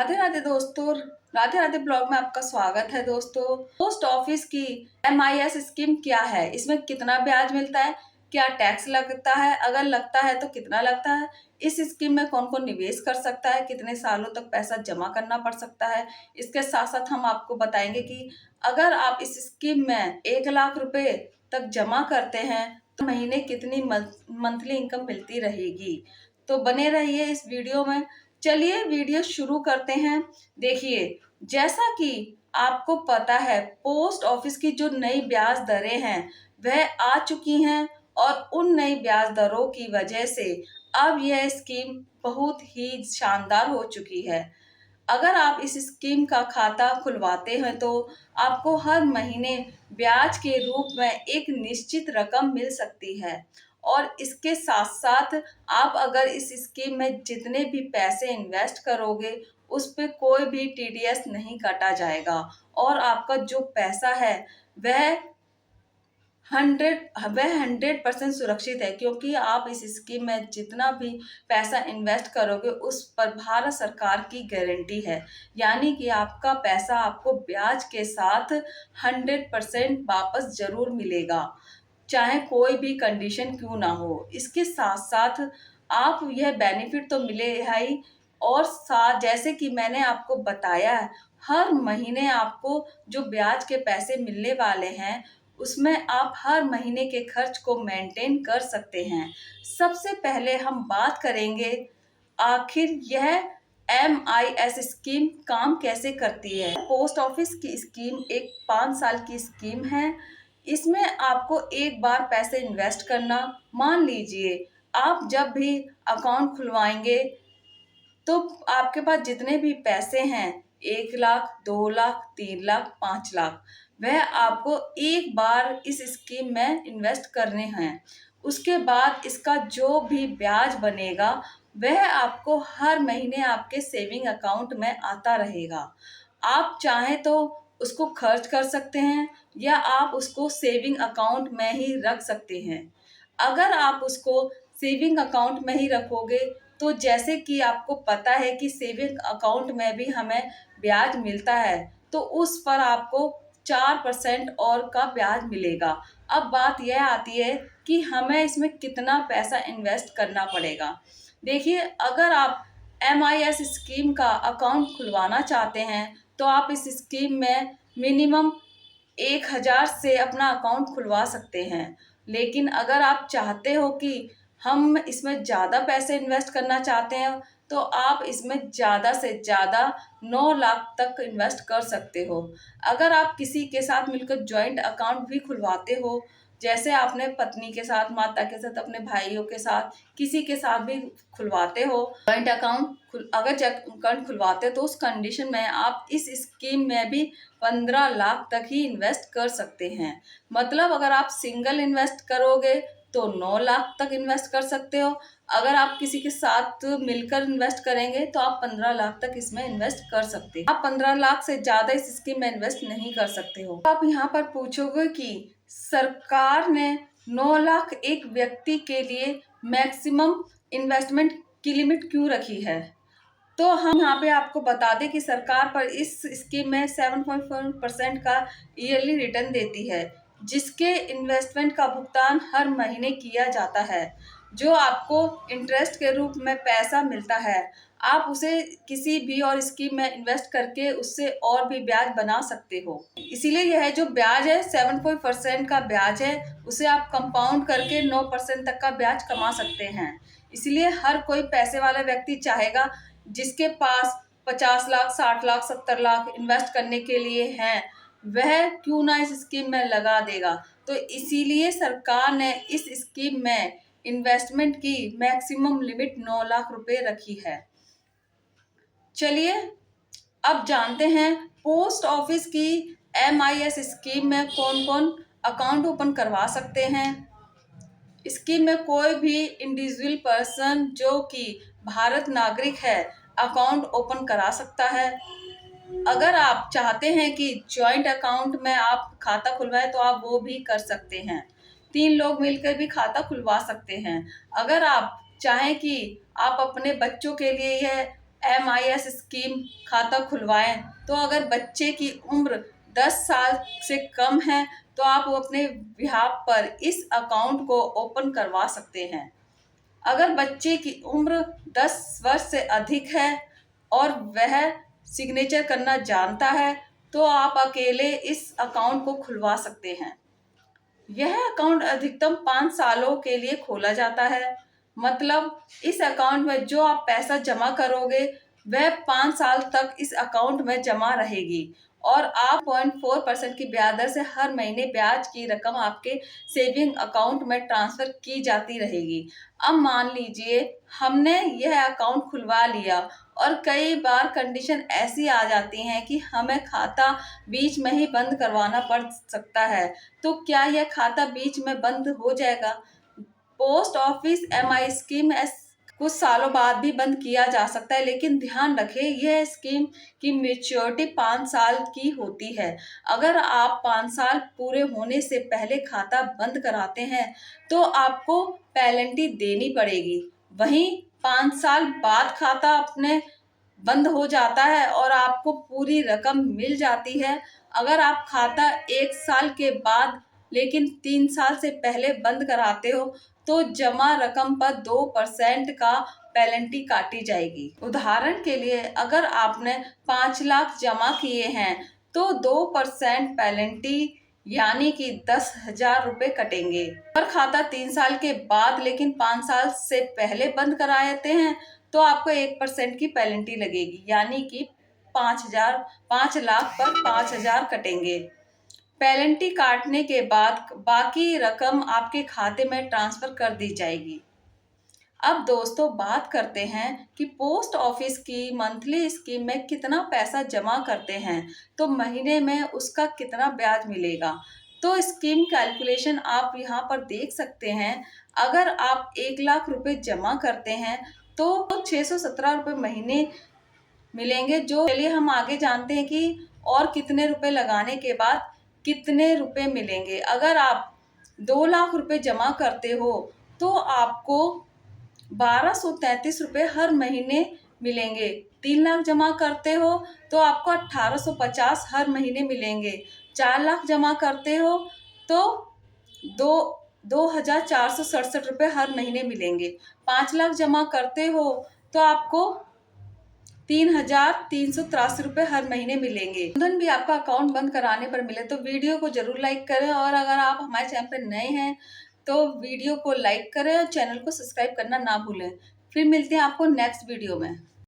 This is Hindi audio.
राधे राधे दोस्तों। राधे राधे ब्लॉग में आपका स्वागत है दोस्तों। पोस्ट ऑफिस की MIS स्कीम क्या है, इसमें कितना ब्याज मिलता है, क्या टैक्स लगता है, अगर लगता है तो कितना लगता है, इस स्कीम में कौन कौन निवेश कर सकता है, कितने सालों तक पैसा जमा करना पड़ सकता है। इसके साथ साथ हम आपको बताएंगे कि अगर आप इस स्कीम में 1 लाख रुपए तक जमा करते हैं तो महीने कितनी मंथली इनकम मिलती रहेगी। तो बने रहिए इस वीडियो में। चलिए वीडियो शुरू करते हैं। देखिए, जैसा कि आपको पता है, पोस्ट ऑफिस की जो नई ब्याज दरें हैं वह आ चुकी हैं और उन नई ब्याज दरों की वजह से अब यह स्कीम बहुत ही शानदार हो चुकी है। अगर आप इस स्कीम का खाता खुलवाते हैं तो आपको हर महीने ब्याज के रूप में एक निश्चित रकम मिल सकती है और इसके साथ साथ आप अगर इस स्कीम में जितने भी पैसे इन्वेस्ट करोगे उस पे कोई भी TDS नहीं काटा जाएगा और आपका जो पैसा है वह 100% सुरक्षित है, क्योंकि आप इस स्कीम में जितना भी पैसा इन्वेस्ट करोगे उस पर भारत सरकार की गारंटी है। यानी कि आपका पैसा आपको ब्याज के साथ 100% वापस जरूर मिलेगा, चाहे कोई भी कंडीशन क्यों ना हो। इसके साथ साथ आप यह बेनिफिट तो मिले ही, और साथ जैसे कि मैंने आपको बताया है, हर महीने आपको जो ब्याज के पैसे मिलने वाले हैं उसमें आप हर महीने के खर्च को मेंटेन कर सकते हैं। सबसे पहले हम बात करेंगे आखिर यह MIS स्कीम काम कैसे करती है। पोस्ट ऑफिस की स्कीम एक 5 साल की स्कीम है। इसमें आपको एक बार पैसे इन्वेस्ट करना, मान लीजिए आप जब भी अकाउंट खुलवाएंगे तो आपके पास जितने भी पैसे हैं, 1 लाख, 2 लाख, 3 लाख, 5 लाख, वह आपको एक बार इस स्कीम में इन्वेस्ट करने हैं। उसके बाद इसका जो भी ब्याज बनेगा वह आपको हर महीने आपके सेविंग अकाउंट में आता रहेगा। आप चाहें तो उसको खर्च कर सकते हैं या आप उसको सेविंग अकाउंट में ही रख सकते हैं। अगर आप उसको सेविंग अकाउंट में ही रखोगे तो जैसे कि आपको पता है कि सेविंग अकाउंट में भी हमें ब्याज मिलता है, तो उस पर आपको 4% और का ब्याज मिलेगा। अब बात यह आती है कि हमें इसमें कितना पैसा इन्वेस्ट करना पड़ेगा। देखिए, अगर आप MIS स्कीम का अकाउंट खुलवाना चाहते हैं तो आप इस स्कीम में मिनिमम 1,000 से अपना अकाउंट खुलवा सकते हैं। लेकिन अगर आप चाहते हो कि हम इसमें ज़्यादा पैसे इन्वेस्ट करना चाहते हैं तो आप इसमें ज़्यादा से ज़्यादा 9 लाख तक इन्वेस्ट कर सकते हो। अगर आप किसी के साथ मिलकर जॉइंट अकाउंट भी खुलवाते हो, जैसे आपने पत्नी के साथ, माता के साथ, अपने भाइयों के साथ, किसी के साथ भी खुलवाते हो जॉइंट अकाउंट, अगर अकाउंट खुलवाते हो तो उस कंडीशन में आप इस स्कीम में भी 15 लाख तक ही इन्वेस्ट कर सकते हैं। मतलब अगर आप सिंगल इन्वेस्ट करोगे तो 9 लाख तक इन्वेस्ट कर सकते हो। अगर आप किसी के साथ मिलकर इन्वेस्ट करेंगे तो आप 15 लाख तक इसमें इन्वेस्ट कर सकते हैं। आप 15 लाख से ज्यादा इस स्कीम में इन्वेस्ट नहीं कर सकते हो। आप यहाँ पर पूछोगे कि सरकार ने 9 लाख एक व्यक्ति के लिए मैक्सिमम इन्वेस्टमेंट की लिमिट क्यों रखी है। तो हम यहाँ पे आपको बता दें कि सरकार पर इस स्कीम में 7.4% का ईयरली रिटर्न देती है, जिसके इन्वेस्टमेंट का भुगतान हर महीने किया जाता है। जो आपको इंटरेस्ट के रूप में पैसा मिलता है, आप उसे किसी भी और स्कीम में इन्वेस्ट करके उससे और भी ब्याज बना सकते हो। इसीलिए यह जो ब्याज है 7% का ब्याज है, उसे आप कंपाउंड करके 9% तक का ब्याज कमा सकते हैं। इसलिए हर कोई पैसे वाला व्यक्ति चाहेगा जिसके पास 50 लाख, 60 लाख, 70 लाख इन्वेस्ट करने के लिए हैं, वह क्यों ना इस स्कीम में लगा देगा। तो इसीलिए सरकार ने इस स्कीम में इन्वेस्टमेंट की मैक्सिमम लिमिट 9 लाख रुपए रखी है। चलिए अब जानते हैं पोस्ट ऑफिस की MIS स्कीम में कौन कौन अकाउंट ओपन करवा सकते हैं। स्कीम में कोई भी इंडिविजुअल पर्सन जो कि भारत नागरिक है अकाउंट ओपन करा सकता है। अगर आप चाहते हैं कि जॉइंट अकाउंट में आप खाता खुलवाएं तो आप वो भी कर सकते हैं। 3 लोग मिलकर भी खाता खुलवा सकते हैं। अगर आप चाहें कि आप अपने बच्चों के लिए यह MIS स्कीम खाता खुलवाएं। तो अगर बच्चे की उम्र 10 साल से कम है तो आप अपने बिहाफ पर इस अकाउंट को ओपन करवा सकते हैं। अगर बच्चे की उम्र 10 वर्ष से अधिक है और वह सिग्नेचर करना जानता है तो आप अकेले इस अकाउंट को खुलवा सकते हैं। यह अकाउंट अधिकतम 5 सालों के लिए खोला जाता है। मतलब इस अकाउंट में जो आप पैसा जमा करोगे वह 5 साल तक इस अकाउंट में जमा रहेगी और आप 0.4% की ब्याज दर से हर महीने ब्याज की रकम आपके सेविंग अकाउंट में ट्रांसफर की जाती रहेगी। अब मान लीजिए हमने यह अकाउंट खुलवा लिया और कई बार कंडीशन ऐसी आ जाती हैं कि हमें खाता बीच में ही बंद करवाना पड़ सकता है। तो क्या यह खाता बीच में बंद हो जाएगा? पोस्ट ऑफिस MI स्कीम कुछ सालों बाद भी बंद किया जा सकता है, लेकिन ध्यान रखें यह स्कीम की मैच्योरिटी 5 साल की होती है। अगर आप 5 साल पूरे होने से पहले खाता बंद कराते हैं तो आपको पेनल्टी देनी पड़ेगी। वहीं 5 साल बाद खाता अपने बंद हो जाता है और आपको पूरी रकम मिल जाती है। अगर आप खाता 1 साल के बाद लेकिन 3 साल से पहले बंद कराते हो तो जमा रकम पर 2% का पेनल्टी काटी जाएगी। उदाहरण के लिए अगर आपने 5 लाख जमा किए हैं तो 2% पेनल्टी यानी कि 10,000 रुपये कटेंगे। अगर खाता 3 साल के बाद लेकिन 5 साल से पहले बंद कराते हैं तो आपको 1% की पेनल्टी लगेगी यानी कि 5 लाख पर 5,000 कटेंगे। पेनल्टी काटने के बाद बाकी रकम आपके खाते में ट्रांसफर कर दी जाएगी। अब दोस्तों बात करते हैं कि पोस्ट ऑफिस की मंथली स्कीम में कितना पैसा जमा करते हैं तो महीने में उसका कितना ब्याज मिलेगा। तो स्कीम कैलकुलेशन आप यहाँ पर देख सकते हैं। अगर आप 1 लाख रुपए जमा करते हैं तो 617 रुपये महीने मिलेंगे। जो चलिए हम आगे जानते हैं कि और कितने रुपए लगाने के बाद कितने रुपए मिलेंगे। अगर आप 2 लाख रुपए जमा करते हो तो आपको 1233 रुपये हर महीने मिलेंगे। 3 लाख जमा करते हो तो आपको 1850 हर महीने मिलेंगे। 4 लाख जमा करते हो तो दो 2,467 रुपये हर महीने मिलेंगे। 5 लाख जमा करते हो तो आपको 3,383 रुपये हर महीने मिलेंगे। धन भी आपका अकाउंट बंद कराने पर मिले तो वीडियो को जरूर लाइक करें और अगर आप हमारे चैनल पर नए हैं तो वीडियो को लाइक करें और चैनल को सब्सक्राइब करना ना भूलें। फिर मिलते हैं आपको नेक्स्ट वीडियो में।